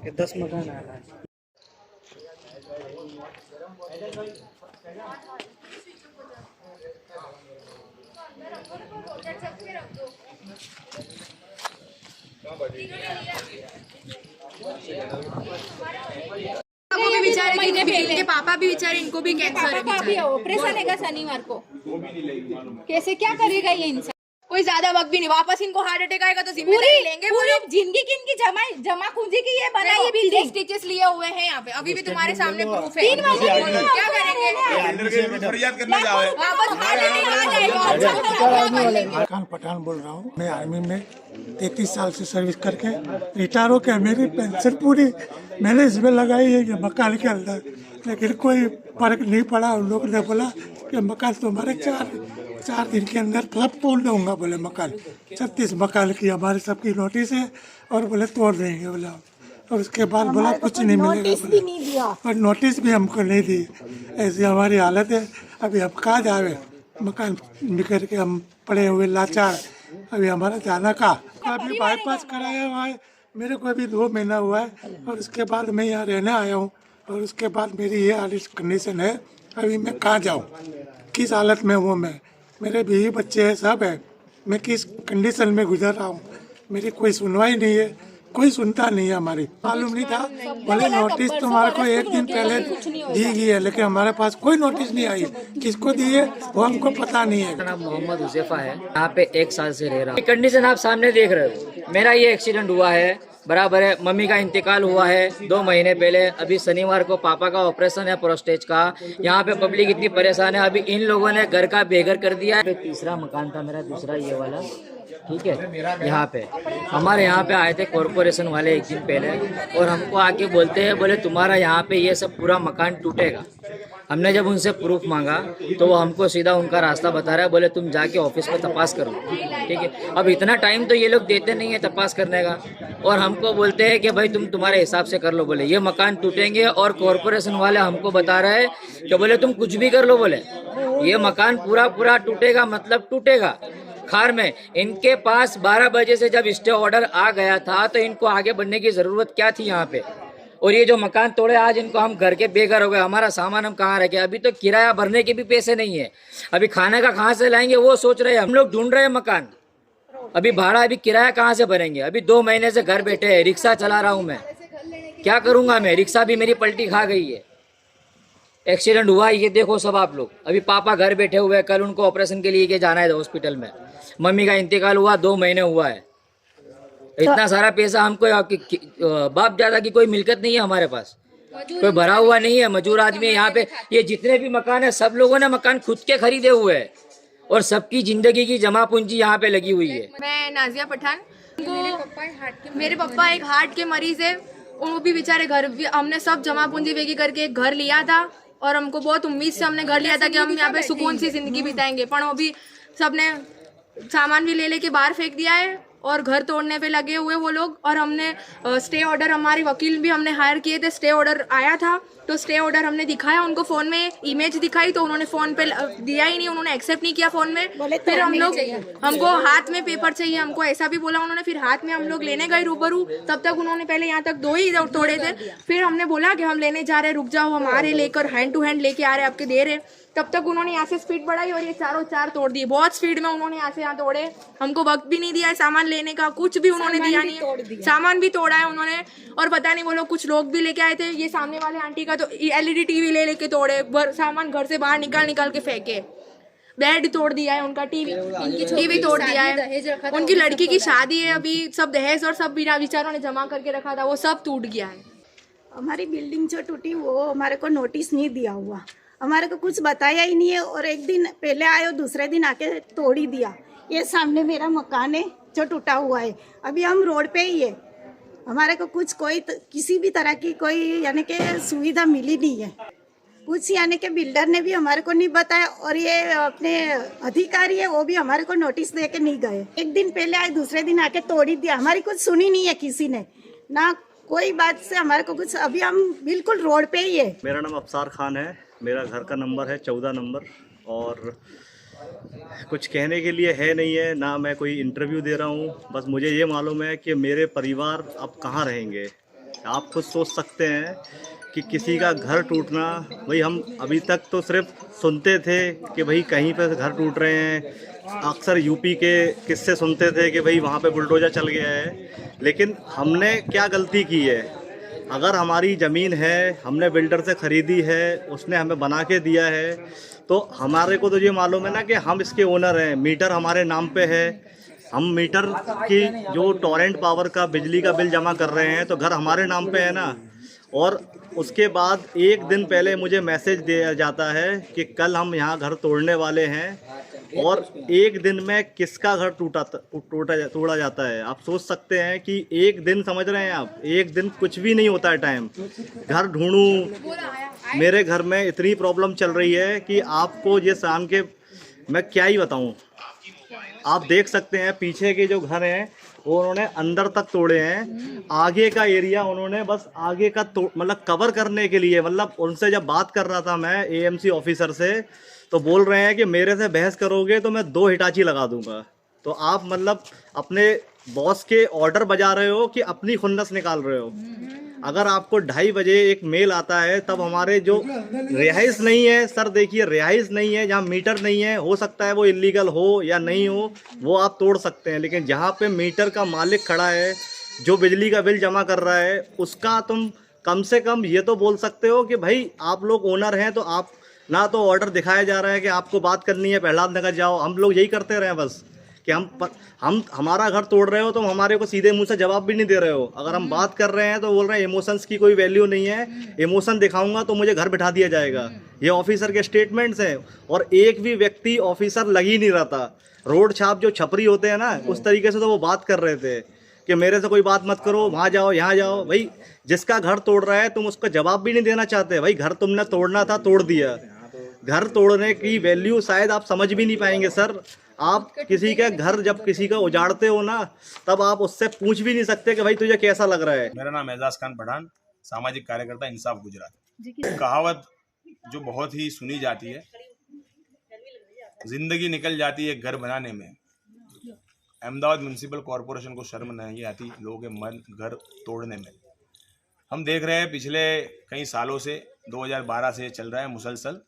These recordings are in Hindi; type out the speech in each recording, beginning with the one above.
कि 10 मकान आ रहा है। वो भी बेचारे इनके पापा भी बेचारे, इनको भी कैंसर है बेचारे। ऑपरेशन है शनिवार को, कैसे क्या करेगा ये इंसान? कोई ज्यादा वक्त भी नहीं, वापस इनको हार्ट अटैक आएगा तो जिम्मेदारी लेंगे वो लोग। जिंदगी की इनकी जमा पूंजी की ये बनाई है बिल्डिंग। स्टिचेस लिए हुए हैं यहाँ पे, अभी भी तुम्हारे सामने प्रूफ है। 3 महीने क्या करेंगे? फरियाद करने जाओ। वापस हार्ट अटैक आ जाएगा। खान पठान बोल रहा हूँ। मैं आर्मी में 33 साल से सर्विस करके रिटायर होकर मेरी पेंशन पूरी मैंने इसमें लगाई है ये मकान के अंदर, लेकिन कोई फर्क नहीं पड़ा। उन लोगों ने बोला कि मकान तुम्हारे 4 दिन के अंदर सब तोड़ दूंगा। बोले मकान 36 मकान की हमारे सबकी नोटिस है और बोले तोड़ देंगे बोला। और उसके बाद बोला कुछ नहीं मिलेगा बोला, और नोटिस भी हमको नहीं दी। ऐसी हमारी हालत है। अभी हम कहाँ जावे, मकान बिखर के हम पड़े हुए लाचार। अभी हमारा जाना का अभी बाईपास कराया हुआ है, मेरे को अभी 2 महीना हुआ है और उसके बाद मैं यहाँ रहने आया हूँ। और उसके बाद मेरी ये हालत कंडीशन है। अभी मैं कहाँ जाऊँ, किस हालत में हूँ मैं, मेरे बीवी बच्चे हैं सब है, मैं किस कंडीशन में गुजर रहा हूँ। मेरी कोई सुनवाई नहीं है, कोई सुनता नहीं है। हमारी मालूम नहीं था, बोले नोटिस तुम्हारे को 1 दिन पहले दी गई है, लेकिन हमारे पास कोई नोटिस नहीं आई। किसको दी है वो हमको पता नहीं है। मेरा नाम मोहम्मद हुजैफा है, यहाँ पे 1 साल से रह रहा हूँ। कंडीशन आप सामने देख रहे हो। मेरा ये एक्सीडेंट हुआ है बराबर है, मम्मी का इंतकाल हुआ है 2 महीने पहले। अभी शनिवार को पापा का ऑपरेशन है प्रोस्टेट का। यहाँ पे पब्लिक इतनी परेशान है। अभी इन लोगों ने घर का बेघर कर दिया है। तीसरा मकान था मेरा, दूसरा ये वाला, ठीक है। यहाँ पे हमारे यहाँ पे आए थे कॉरपोरेशन वाले 1 दिन पहले और हमको आके बोलते हैं, बोले तुम्हारा यहाँ पे ये सब पूरा मकान टूटेगा। हमने जब उनसे प्रूफ मांगा तो वो हमको सीधा उनका रास्ता बता रहा है, बोले तुम जाके ऑफिस में तपास करो, ठीक है। अब इतना टाइम तो ये लोग देते नहीं है तपास करने का, और हमको बोलते हैं कि भाई तुम तुम्हारे हिसाब से कर लो। बोले ये मकान टूटेंगे, और कॉरपोरेशन वाले हमको बता रहे हैं कि बोले तुम कुछ भी कर लो, बोले ये मकान पूरा टूटेगा, मतलब टूटेगा। खार में इनके पास 12 बजे से जब स्टे ऑर्डर आ गया था तो इनको आगे बढ़ने की जरूरत क्या थी यहाँ पे। और ये जो मकान तोड़े, आज इनको हम घर के बेघर हो गए। हमारा सामान हम कहाँ रखे, अभी तो किराया भरने के भी पैसे नहीं है। अभी खाने का कहाँ से लाएंगे वो सोच रहे हैं। हम लोग ढूंढ रहे हैं मकान, अभी भाड़ा, अभी किराया कहाँ से भरेंगे। अभी 2 महीने से घर बैठे हैं, रिक्शा चला रहा हूँ मैं, क्या करूँगा मैं। रिक्शा भी मेरी पलटी खा गई है। एक्सीडेंट हुआ ये देखो सब आप लोग। अभी पापा घर बैठे हुए हैं, कल उनको ऑपरेशन के लिए के जाना है हॉस्पिटल में। मम्मी का इंतकाल हुआ 2 महीने हुआ है। इतना सारा पैसा हमको, बाप दादा की कोई मिलकत नहीं है हमारे पास, कोई भरा हुआ नहीं है। मजदूर आदमी है यहाँ पे। ये जितने भी मकान है सब लोगों ने मकान खुद के खरीदे हुए हैं और सबकी जिंदगी की जमा पूंजी यहाँ पे लगी हुई है। मैं नाजिया पठान, मेरे पापा एक हार्ट के मरीज है, वो भी बेचारे घर भी हमने सब जमा पूंजी वेगी करके एक घर लिया था और हमको बहुत उम्मीद से हमने घर लिया था कि हम यहाँ पे सुकून सी जिंदगी बिताएंगे। पर वो भी सबने सामान भी ले लेके बाहर फेंक दिया है और घर तोड़ने पे लगे हुए वो लोग। और हमने स्टे ऑर्डर, हमारे वकील भी हमने हायर किए थे, स्टे ऑर्डर आया था तो स्टे ऑर्डर हमने दिखाया उनको, फोन में इमेज दिखाई तो उन्होंने फोन पे दिया ही नहीं, उन्होंने एक्सेप्ट नहीं किया फोन में। फिर हम लोग, हमको हाथ में पेपर चाहिए, हमको ऐसा भी बोला उन्होंने। फिर हाथ में हम लोग लेने गए रूबरू, तब तक उन्होंने पहले यहाँ तक 2 ही तोड़े थे। फिर हमने बोला कि हम लेने जा रहे, रुक जाओ, हम आ रहे लेकर, हैंड टू हैंड लेके आ रहे, आपके दे रहे। तब तक उन्होंने यहाँ से स्पीड बढ़ाई और ये 4 तोड़ दिए। बहुत स्पीड में उन्होंने यहाँ से यहाँ तोड़े, हमको वक्त भी नहीं दिया है सामान लेने का, कुछ भी उन्होंने दिया नहीं है। सामान भी तोड़ा है उन्होंने। और पता नहीं वो लोग कुछ लोग भी लेके आए थे, ये सामने वाले आंटी का तो LED टीवी ले लेके तोड़े, सामान घर से बाहर निकाल के फेंके। बेड तोड़ दिया है उनका, टीवी तोड़ दिया है। उनकी लड़की की शादी है, अभी सब दहेज और सब बेचारों ने जमा करके रखा था, वो सब टूट गया है। हमारी बिल्डिंग जो टूटी वो हमारे को नोटिस नहीं दिया हुआ, हमारे को कुछ बताया ही नहीं है। और 1 दिन पहले आए और दूसरे दिन आके तोड़ ही दिया। ये सामने मेरा मकान है जो टूटा हुआ है, अभी हम रोड पे ही है। हमारे को कुछ किसी भी तरह की कोई यानी कि सुविधा मिली नहीं है। कुछ यानी कि बिल्डर ने भी हमारे को नहीं बताया और ये अपने अधिकारी है वो भी हमारे को नोटिस दे के नहीं गए। 1 दिन पहले आए, दूसरे दिन आके तोड़ ही दिया। हमारी कुछ सुनी नहीं है किसी ने, ना कोई बात से हमारे को कुछ। अभी हम बिल्कुल रोड पे ही है। मेरा नाम अफसार खान है, मेरा घर का नंबर है 14 नंबर। और कुछ कहने के लिए है नहीं है, ना मैं कोई इंटरव्यू दे रहा हूँ। बस मुझे ये मालूम है कि मेरे परिवार अब कहाँ रहेंगे। आप खुद सोच सकते हैं कि किसी का घर टूटना, भाई हम अभी तक तो सिर्फ सुनते थे कि भाई कहीं पर घर टूट रहे हैं, अक्सर यूपी के किस्से सुनते थे कि भाई वहाँ पे बुलडोज़र चल गया है। लेकिन हमने क्या गलती की है? अगर हमारी ज़मीन है, हमने बिल्डर से ख़रीदी है, उसने हमें बना के दिया है, तो हमारे को तो ये मालूम है ना कि हम इसके ओनर हैं। मीटर हमारे नाम पे है, हम मीटर की जो टॉरेंट पावर का बिजली का बिल जमा कर रहे हैं, तो घर हमारे नाम पे है ना। और उसके बाद एक दिन पहले मुझे मैसेज दिया जाता है कि कल हम यहाँ घर तोड़ने वाले हैं, और एक दिन में किसका घर तोड़ा जाता है। आप सोच सकते हैं कि एक दिन, समझ रहे हैं आप, एक दिन कुछ भी नहीं होता है टाइम। घर ढूंढूं, मेरे घर में इतनी प्रॉब्लम चल रही है कि आपको ये शाम के मैं क्या ही बताऊं। आप देख सकते हैं पीछे के जो घर हैं वो उन्होंने अंदर तक तोड़े हैं, आगे का एरिया उन्होंने बस आगे का मतलब कवर करने के लिए, मतलब उनसे जब बात कर रहा था मैं एएमसी ऑफिसर से, तो बोल रहे हैं कि मेरे से बहस करोगे तो मैं 2 हिटाची लगा दूंगा। तो आप मतलब अपने बॉस के ऑर्डर बजा रहे हो कि अपनी खुन्नस निकाल रहे हो। अगर आपको 2:30 बजे एक मेल आता है, तब हमारे जो रिहाइश नहीं है, सर देखिए रिहाइश नहीं है, जहाँ मीटर नहीं है, हो सकता है वो इलीगल हो या नहीं हो, वो आप तोड़ सकते हैं। लेकिन जहाँ पे मीटर का मालिक खड़ा है, जो बिजली का बिल जमा कर रहा है, उसका तुम कम से कम ये तो बोल सकते हो कि भाई आप लोग ओनर हैं, तो आप ना तो ऑर्डर दिखाया जा रहा है कि आपको बात करनी है प्रहलाद नगर जाओ। हम लोग यही करते रहे बस कि हम हमारा घर तोड़ रहे हो तो हमारे को सीधे मुंह से जवाब भी नहीं दे रहे हो। अगर हम बात कर रहे हैं तो बोल रहे हैं इमोशंस की कोई वैल्यू नहीं है, इमोशन दिखाऊंगा तो मुझे घर बिठा दिया जाएगा। ये ऑफिसर के स्टेटमेंट्स हैं, और एक भी व्यक्ति ऑफिसर लग ही नहीं रहा था। रोड छाप जो छपरी होते हैं ना, उस तरीके से तो वो बात कर रहे थे कि मेरे से कोई बात मत करो, वहाँ जाओ यहाँ जाओ। भाई जिसका घर तोड़ रहा है तुम उसका जवाब भी नहीं देना चाहते। भाई घर तुमने तोड़ना था, तोड़ दिया। घर तोड़ने की वैल्यू शायद आप समझ भी नहीं पाएंगे सर। आप किसी का घर जब किसी का उजाड़ते हो ना, तब आप उससे पूछ भी नहीं सकते कि भाई तुझे कैसा लग रहा है। मेरा नाम एजाज खान पठान, सामाजिक कार्यकर्ता इंसाफ गुजरात। कहावत जो बहुत ही सुनी जाती है, जिंदगी निकल जाती है घर बनाने में। अहमदाबाद म्यूनसिपल कॉरपोरेशन को शर्म नहीं आती लोगों के मन घर तोड़ने में। हम देख रहे हैं पिछले कई सालों से, 2012 से चल रहा है मुसलसल,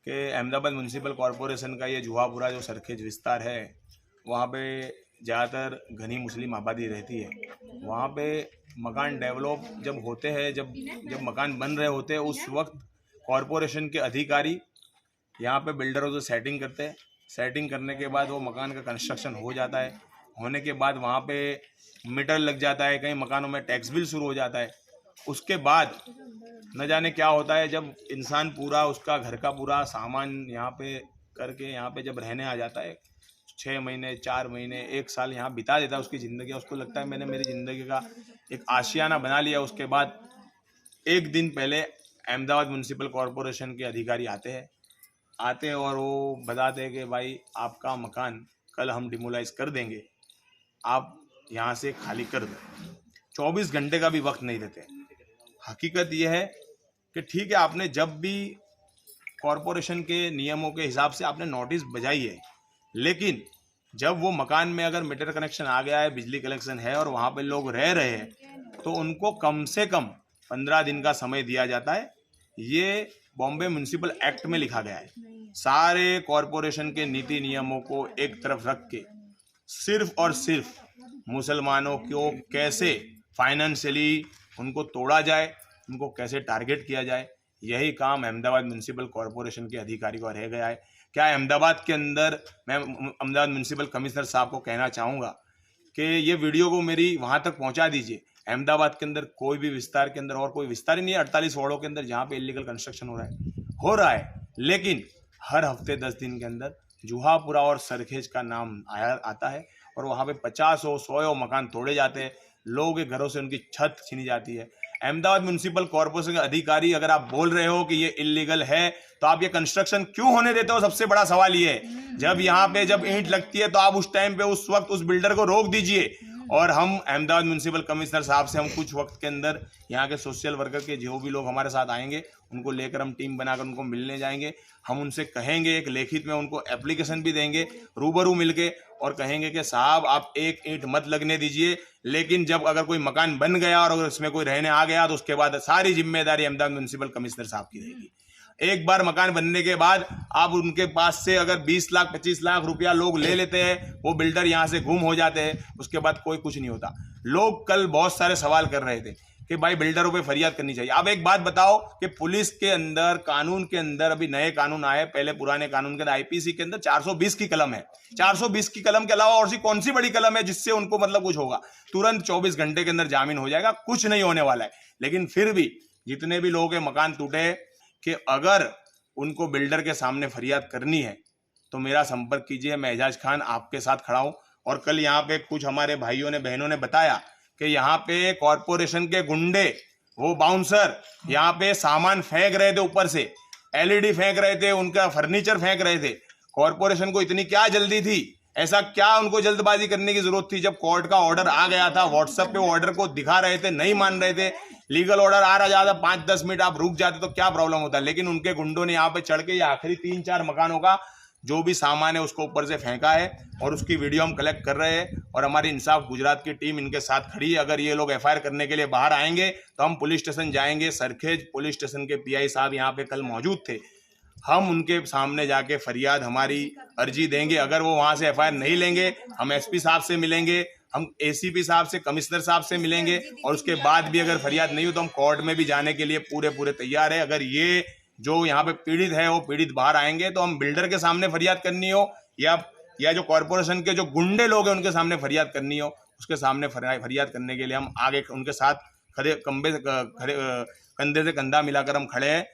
कि अहमदाबाद म्यूनसिपल कॉरपोरेशन का ये जुहापुरा जो सरखेज विस्तार है, वहाँ पे ज़्यादातर घनी मुस्लिम आबादी रहती है। वहाँ पे मकान डेवलप जब होते हैं, जब मकान बन रहे होते हैं, उस वक्त कॉरपोरेशन के अधिकारी यहाँ पे बिल्डरों से सेटिंग करते हैं। सेटिंग करने के बाद वो मकान का कंस्ट्रक्शन हो जाता है। होने के बाद वहाँ पे मीटर लग जाता है, कई मकानों में टैक्स बिल शुरू हो जाता है। उसके बाद न जाने क्या होता है, जब इंसान पूरा उसका घर का पूरा सामान यहाँ पे करके यहाँ पे जब रहने आ जाता है, 6 महीने 4 महीने 1 साल यहाँ बिता देता है उसकी ज़िंदगी। उसको लगता है मैंने मेरी ज़िंदगी का एक आशियाना बना लिया। उसके बाद एक दिन पहले अहमदाबाद म्यूनसिपल कॉरपोरेशन के अधिकारी आते हैं और वो बताते हैं कि भाई आपका मकान कल हम डिमोलाइज कर देंगे, आप यहाँ से खाली कर दो। 24 घंटे का भी वक्त नहीं देते। हकीकत यह है कि ठीक है, आपने जब भी कॉरपोरेशन के नियमों के हिसाब से आपने नोटिस बजाई है, लेकिन जब वो मकान में अगर मीटर कनेक्शन आ गया है, बिजली कनेक्शन है और वहाँ पे लोग रह रहे हैं, तो उनको कम से कम 15 दिन का समय दिया जाता है। ये बॉम्बे म्यूनसिपल एक्ट में लिखा गया है। सारे कॉरपोरेशन के नीति नियमों को एक तरफ रख के सिर्फ और सिर्फ मुसलमानों को कैसे फाइनेंशियली उनको तोड़ा जाए, उनको कैसे टारगेट किया जाए, यही काम अहमदाबाद म्यूनसिपल कॉरपोरेशन के अधिकारी को रह गया है। क्या अहमदाबाद के अंदर, मैं अहमदाबाद म्यूनसिपल कमिश्नर साहब को कहना चाहूँगा कि ये वीडियो को मेरी वहाँ तक पहुँचा दीजिए। अहमदाबाद के अंदर कोई भी विस्तार के अंदर, और कोई विस्तार ही नहीं है, 48 वार्डों के अंदर जहाँ पे इलीगल कंस्ट्रक्शन हो रहा है, लेकिन हर हफ्ते 10 दिन के अंदर जुहापुरा और सरखेज का नाम आता है और वहाँ पे 50 हो 100 मकान तोड़े जाते हैं, लोगों के घरों से उनकी छत छीनी जाती है। अहमदाबाद म्यूनसिपल कॉरपोरेशन के अधिकारी, अगर आप बोल रहे हो कि ये इलीगल है, तो आप ये कंस्ट्रक्शन क्यों होने देते हो? सबसे बड़ा सवाल ये है। जब यहाँ पे जब ईंट लगती है तो आप उस टाइम पे उस वक्त उस बिल्डर को रोक दीजिए। और हम अहमदाबाद म्यूनसिपल कमिश्नर साहब से हम कुछ वक्त के अंदर यहाँ के सोशल वर्कर के जो भी लोग हमारे साथ आएंगे, उनको लेकर हम टीम बनाकर उनको मिलने जाएंगे। हम उनसे कहेंगे, एक लिखित में उनको एप्लीकेशन भी देंगे रूबरू मिलके, और कहेंगे कि साहब आप एक ईंट मत लगने दीजिए, लेकिन जब अगर कोई मकान बन गया और अगर उसमें कोई रहने आ गया तो उसके बाद सारी जिम्मेदारी अहमदाबाद म्यूनसिपल कमिश्नर साहब की रहेगी। एक बार मकान बनने के बाद आप उनके पास से अगर 20 लाख 25 लाख रुपया लोग ले लेते हैं, वो बिल्डर यहाँ से गुम हो जाते हैं, उसके बाद कोई कुछ नहीं होता। लोग कल बहुत सारे सवाल कर रहे थे कि भाई बिल्डरों पे फरियाद करनी चाहिए। अब एक बात बताओ कि पुलिस के अंदर, कानून के अंदर अभी नए कानून आए, पहले पुराने कानून के अंदर आईपीसी के अंदर 420 की कलम है। 420 की कलम के अलावा और सी कौन सी बड़ी कलम है जिससे उनको मतलब कुछ होगा? तुरंत 24 घंटे के अंदर जामीन हो जाएगा, कुछ नहीं होने वाला है। लेकिन फिर भी जितने भी लोगों के मकान टूटे, कि अगर उनको बिल्डर के सामने फरियाद करनी है तो मेरा संपर्क कीजिए। मैं एजाज खान आपके साथ खड़ा हूं। और कल यहाँ पे कुछ हमारे भाइयों ने, बहनों ने बताया कि यहाँ पे कॉरपोरेशन के गुंडे, वो बाउंसर यहाँ पे सामान फेंक रहे थे, ऊपर से एलईडी फेंक रहे थे, उनका फर्नीचर फेंक रहे थे। कॉरपोरेशन को इतनी क्या जल्दी थी? ऐसा क्या उनको जल्दबाजी करने की जरूरत थी? जब कोर्ट का ऑर्डर आ गया था, व्हाट्सएप पे ऑर्डर को दिखा रहे थे, नहीं मान रहे थे। लीगल ऑर्डर आ रहा जाता 5-10 मिनट आप रुक जाते तो क्या प्रॉब्लम होता? लेकिन उनके गुंडों ने यहाँ पे चढ़ के ये आखिरी 3-4 मकानों का जो भी सामान है उसको ऊपर से फेंका है और उसकी वीडियो हम कलेक्ट कर रहे हैं। और हमारी इंसाफ गुजरात की टीम इनके साथ खड़ी है। अगर ये लोग एफआईआर करने के लिए बाहर आएंगे तो हम पुलिस स्टेशन जाएंगे। सरखेज पुलिस स्टेशन के पीआई साहब यहाँ पे कल मौजूद थे। हम उनके सामने जाके फरियाद, हमारी अर्जी देंगे। अगर वो वहाँ से एफआईआर नहीं लेंगे, हम एसपी साहब से मिलेंगे, हम एसीपी साहब से, कमिश्नर साहब से मिलेंगे। और उसके बाद भी अगर फरियाद नहीं हो तो हम कोर्ट में भी जाने के लिए पूरे तैयार है। अगर ये जो यहाँ पे पीड़ित है वो पीड़ित बाहर आएंगे तो हम बिल्डर के सामने फरियाद करनी हो या जो कॉरपोरेशन के जो गुंडे लोग हैं उनके सामने फरियाद करनी हो, उसके सामने फरियाद करने के लिए हम आगे उनके साथ कंधे से कंधा मिलाकर हम खड़े हैं।